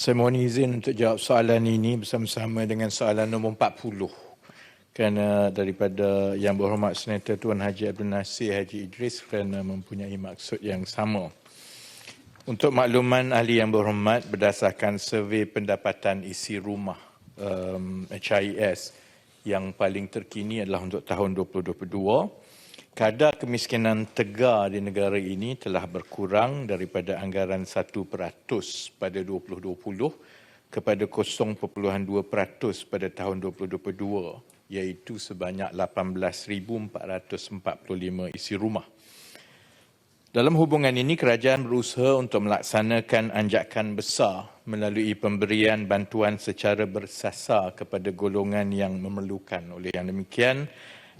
Saya mohon izin untuk jawab soalan ini bersama-sama dengan soalan nombor 40. Kerana daripada Yang Berhormat Senator Tuan Haji Abdul Nasir Haji Idris kerana mempunyai maksud yang sama. Untuk makluman ahli yang berhormat, berdasarkan survei pendapatan isi rumah HIS yang paling terkini adalah untuk tahun 2022, kadar kemiskinan tegar di negara ini telah berkurang daripada anggaran 1% pada 2020 kepada 0.2% pada tahun 2022, iaitu sebanyak 18,445 isi rumah. Dalam hubungan ini, kerajaan berusaha untuk melaksanakan anjakan besar melalui pemberian bantuan secara bersasar kepada golongan yang memerlukan. Oleh yang demikian,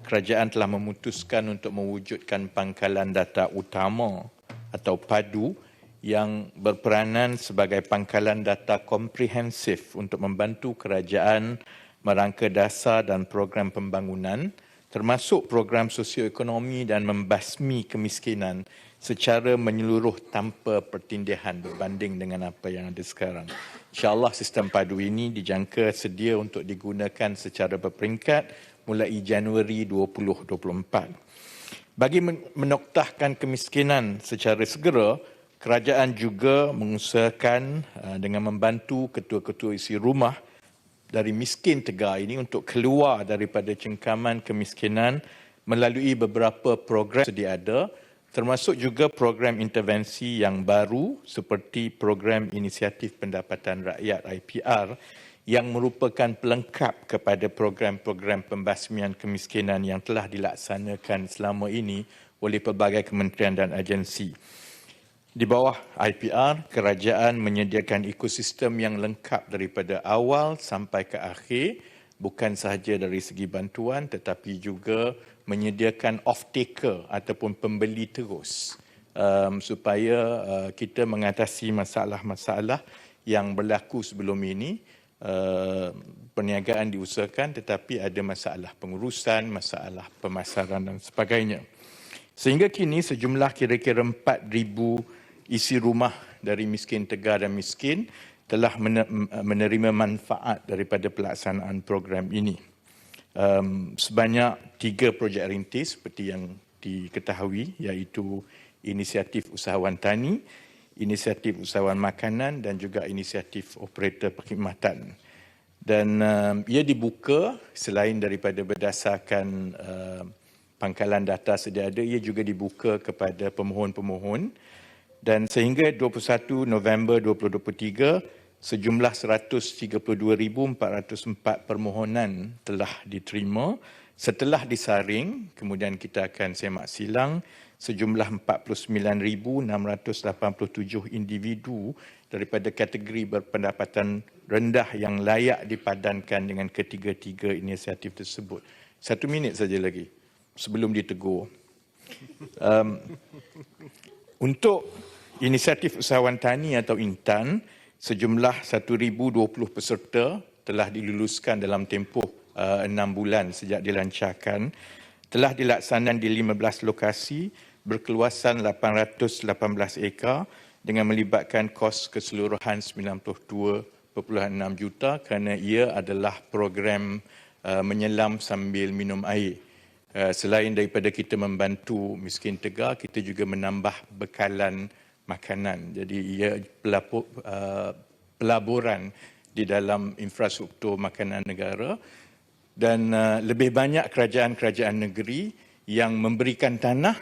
kerajaan telah memutuskan untuk mewujudkan pangkalan data utama atau PADU yang berperanan sebagai pangkalan data komprehensif untuk membantu kerajaan merangka dasar dan program pembangunan termasuk program sosioekonomi dan membasmi kemiskinan secara menyeluruh tanpa pertindihan berbanding dengan apa yang ada sekarang. InsyaAllah sistem PADU ini dijangka sedia untuk digunakan secara berperingkat mulai Januari 2024. Bagi menoktahkan kemiskinan secara segera, kerajaan juga mengusahakan dengan membantu ketua-ketua isi rumah dari miskin tegar ini untuk keluar daripada cengkaman kemiskinan melalui beberapa program sedia ada, termasuk juga program intervensi yang baru seperti program Inisiatif Pendapatan Rakyat IPR yang merupakan pelengkap kepada program-program pembasmian kemiskinan yang telah dilaksanakan selama ini oleh pelbagai kementerian dan agensi. Di bawah IPR, kerajaan menyediakan ekosistem yang lengkap daripada awal sampai ke akhir, bukan sahaja dari segi bantuan tetapi juga menyediakan off-taker ataupun pembeli terus supaya kita mengatasi masalah-masalah yang berlaku sebelum ini. Perniagaan diusahakan tetapi ada masalah pengurusan, masalah pemasaran dan sebagainya. Sehingga kini sejumlah kira-kira 4,000 isi rumah dari miskin tegar dan miskin telah menerima manfaat daripada pelaksanaan program ini. Sebanyak 3 projek rintis seperti yang diketahui, iaitu Inisiatif Usahawan Tani, Inisiatif Usahawan Makanan dan juga Inisiatif Operator Perkhidmatan. Dan ia dibuka selain daripada berdasarkan pangkalan data sedia ada, ia juga dibuka kepada pemohon-pemohon. Dan sehingga 21 November 2023, sejumlah 132,404 permohonan telah diterima. Setelah disaring, kemudian kita akan semak silang sejumlah 49,687 individu daripada kategori berpendapatan rendah yang layak dipadankan dengan ketiga-tiga inisiatif tersebut. 1 minit saja lagi sebelum ditegur. Untuk Inisiatif Usahawan Tani atau INTAN, sejumlah 1,020 peserta telah diluluskan dalam tempoh 6 bulan sejak dilancarkan. Telah dilaksanakan di 15 lokasi berkeluasan 818 ekar dengan melibatkan kos keseluruhan 92.6 juta kerana ia adalah program menyelam sambil minum air. Selain daripada kita membantu miskin tegar, kita juga menambah bekalan makanan. Jadi ia pelaburan di dalam infrastruktur makanan negara. Dan lebih banyak kerajaan-kerajaan negeri yang memberikan tanah,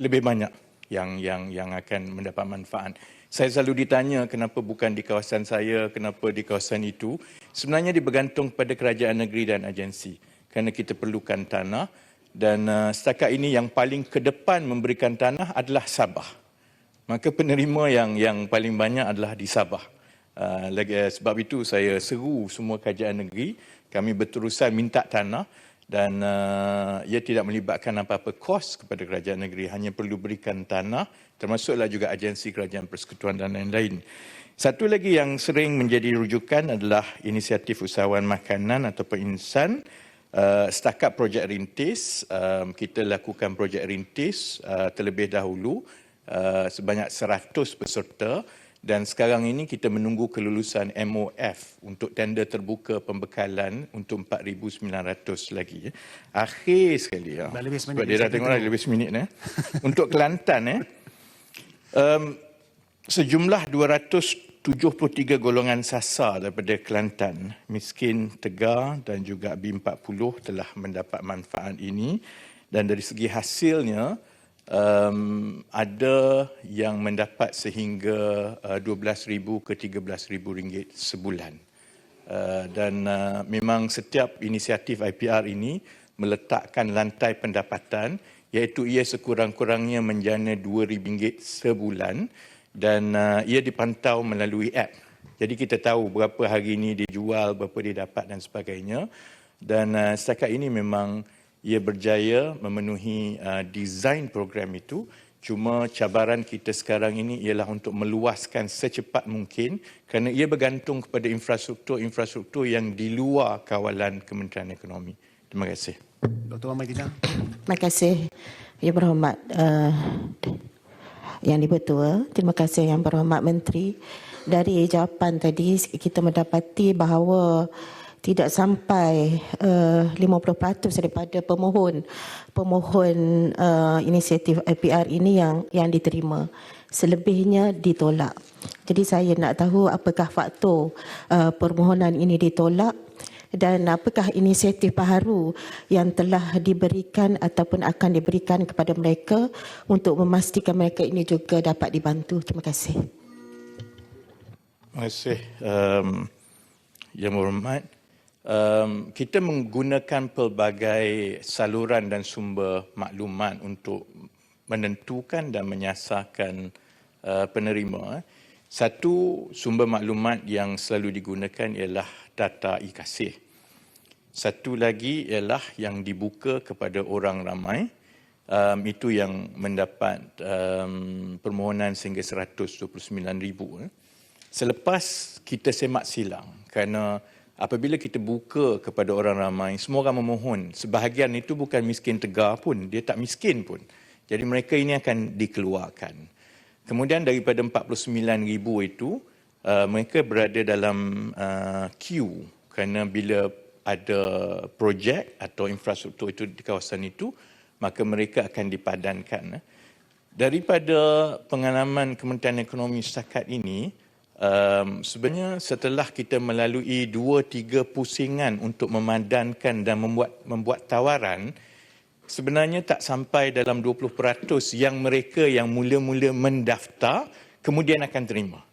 lebih banyak yang akan mendapat manfaat. Saya selalu ditanya kenapa bukan di kawasan saya, kenapa di kawasan itu. Sebenarnya dia bergantung pada kerajaan negeri dan agensi. Kerana kita perlukan tanah dan setakat ini yang paling ke depan memberikan tanah adalah Sabah. Maka penerima yang paling banyak adalah di Sabah. Sebab itu saya seru semua kerajaan negeri, kami berterusan minta tanah dan ia tidak melibatkan apa-apa kos kepada kerajaan negeri, hanya perlu berikan tanah, termasuklah juga agensi kerajaan persekutuan dan lain-lain. Satu lagi yang sering menjadi rujukan adalah Inisiatif Usahawan Makanan ataupun INSAN. Setakat projek rintis, kita lakukan projek rintis terlebih dahulu sebanyak 100 peserta Dan sekarang ini kita menunggu kelulusan MOF untuk tender terbuka pembekalan untuk 4,900 lagi. Akhir sekali. Sebab dia dah tengok dah lebih seminit. Untuk Kelantan, sejumlah 273 golongan sasar daripada Kelantan, miskin, tegar dan juga B40 telah mendapat manfaat ini. Dan dari segi hasilnya, ada yang mendapat sehingga RM12,000 ke RM13,000 sebulan. Dan memang setiap inisiatif IPR ini meletakkan lantai pendapatan, iaitu ia sekurang-kurangnya menjana RM2,000 sebulan dan ia dipantau melalui app. Jadi kita tahu berapa hari ini dia jual, berapa dia dapat dan sebagainya. Dan setakat ini memang ia berjaya memenuhi desain program itu. Cuma cabaran kita sekarang ini ialah untuk meluaskan secepat mungkin kerana ia bergantung kepada infrastruktur yang di luar kawalan Kementerian Ekonomi. Terima kasih. Dr. Wan Maidina. Terima kasih, Yang Berhormat Yang Di-Pertua. Terima kasih Yang Berhormat Menteri. Dari jawapan tadi kita mendapati bahawa tidak sampai 50% daripada pemohon inisiatif IPR ini yang diterima. Selebihnya ditolak. Jadi saya nak tahu apakah faktor permohonan ini ditolak dan apakah inisiatif baharu yang telah diberikan ataupun akan diberikan kepada mereka untuk memastikan mereka ini juga dapat dibantu. Terima kasih. Terima kasih. Yang Berhormat, kita menggunakan pelbagai saluran dan sumber maklumat untuk menentukan dan menyasarkan penerima. Satu sumber maklumat yang selalu digunakan ialah data e-Kasih. Satu lagi ialah yang dibuka kepada orang ramai. Itu yang mendapat permohonan sehingga 129,000. Selepas kita semak silang kerana apabila kita buka kepada orang ramai, semua orang memohon. Sebahagian itu bukan miskin tegar pun, dia tak miskin pun. Jadi mereka ini akan dikeluarkan. Kemudian daripada 49,000 itu, mereka berada dalam queue kerana bila ada projek atau infrastruktur itu di kawasan itu, maka mereka akan dipadankan. Daripada pengalaman Kementerian Ekonomi setakat ini, sebenarnya setelah kita melalui 2-3 pusingan untuk memadankan dan membuat tawaran, sebenarnya tak sampai dalam 20% yang mereka yang mula-mula mendaftar kemudian akan terima.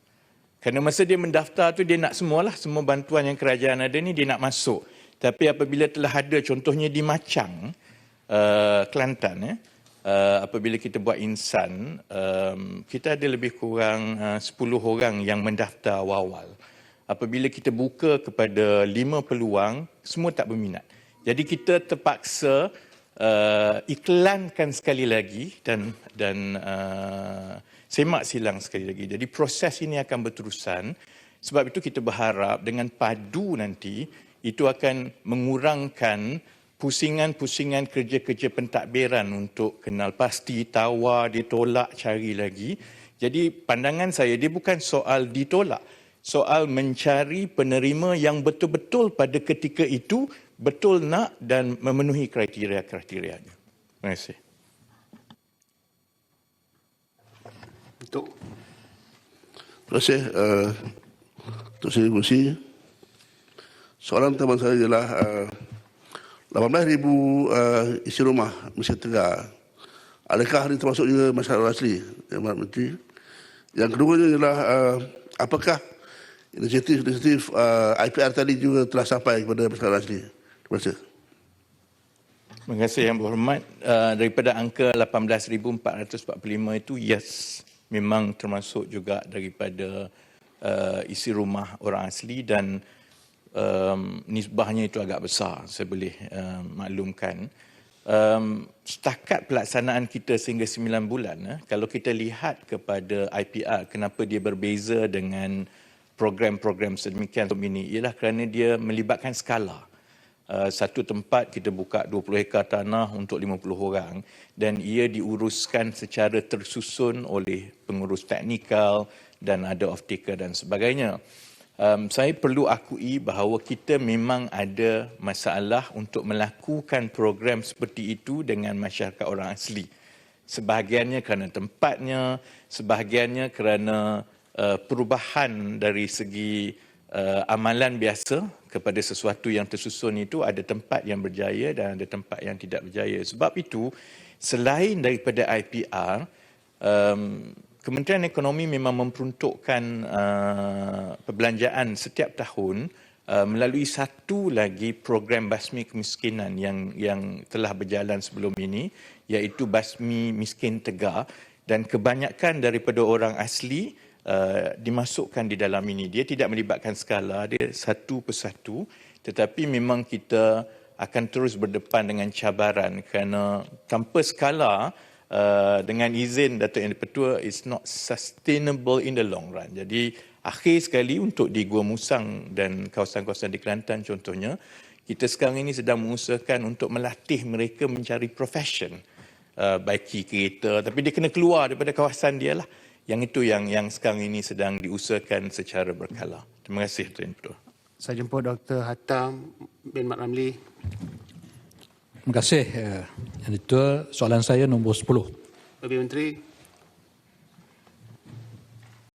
Kerana masa dia mendaftar tu dia nak semualah, semua bantuan yang kerajaan ada ni dia nak masuk. Tapi apabila telah ada contohnya di Machang, Kelantan, apabila kita buat insan, kita ada lebih kurang 10 orang yang mendaftar awal-awal. Apabila kita buka kepada 5 peluang, semua tak berminat. Jadi kita terpaksa iklankan sekali lagi dan semak silang sekali lagi. Jadi proses ini akan berterusan. Sebab itu kita berharap dengan padu nanti, itu akan mengurangkan pusingan-pusingan kerja-kerja pentadbiran untuk kenal pasti, tawar, ditolak, cari lagi. Jadi pandangan saya, dia bukan soal ditolak. Soal mencari penerima yang betul-betul pada ketika itu betul nak dan memenuhi kriteria-kriterianya. Terima kasih. Terima kasih. Untuk saya kursi. Soalan pertama saya ialah 18,000 isi rumah Malaysia Tegar. Adakah ini termasuk juga masyarakat asli, Yang Berhormat Menteri? Yang keduanya ialah apakah inisiatif IPR tadi juga telah sampai kepada masyarakat asli? Terima kasih. Terima kasih Yang Berhormat. Daripada angka 18,445 itu, yes, memang termasuk juga daripada isi rumah orang asli dan nisbahnya itu agak besar, saya boleh maklumkan. Setakat pelaksanaan kita sehingga 9 bulan, kalau kita lihat kepada IPR, kenapa dia berbeza dengan program-program sedemikian ini, ialah kerana dia melibatkan skala. Satu tempat kita buka 20 hektar tanah untuk 50 orang dan ia diuruskan secara tersusun oleh pengurus teknikal, dan ada off-taker dan sebagainya. Saya perlu akui bahawa kita memang ada masalah untuk melakukan program seperti itu dengan masyarakat orang asli. Sebahagiannya kerana tempatnya, sebahagiannya kerana perubahan dari segi amalan biasa kepada sesuatu yang tersusun itu, ada tempat yang berjaya dan ada tempat yang tidak berjaya. Sebab itu, selain daripada IPR, Kementerian Ekonomi memang memperuntukkan perbelanjaan setiap tahun melalui satu lagi program basmi kemiskinan yang telah berjalan sebelum ini, iaitu Basmi Miskin Tegar, dan kebanyakan daripada orang asli dimasukkan di dalam ini. Dia tidak melibatkan skala, dia satu persatu, tetapi memang kita akan terus berdepan dengan cabaran kerana tanpa skala, dengan izin Datuk Yang di-Pertua, is not sustainable in the long run. Jadi akhir sekali untuk di Gua Musang dan kawasan-kawasan di Kelantan contohnya, kita sekarang ini sedang mengusahakan untuk melatih mereka mencari profession, baiki kereta, tapi dia kena keluar daripada kawasan dia lah. Yang itu yang sekarang ini sedang diusahakan secara berkala. Terima kasih Tuan Yang di-Pertua. Saya jemput Dr. Hatam bin Mat Ramli. Terima kasih. Yang itu soalan saya nombor 10. Lebih Menteri.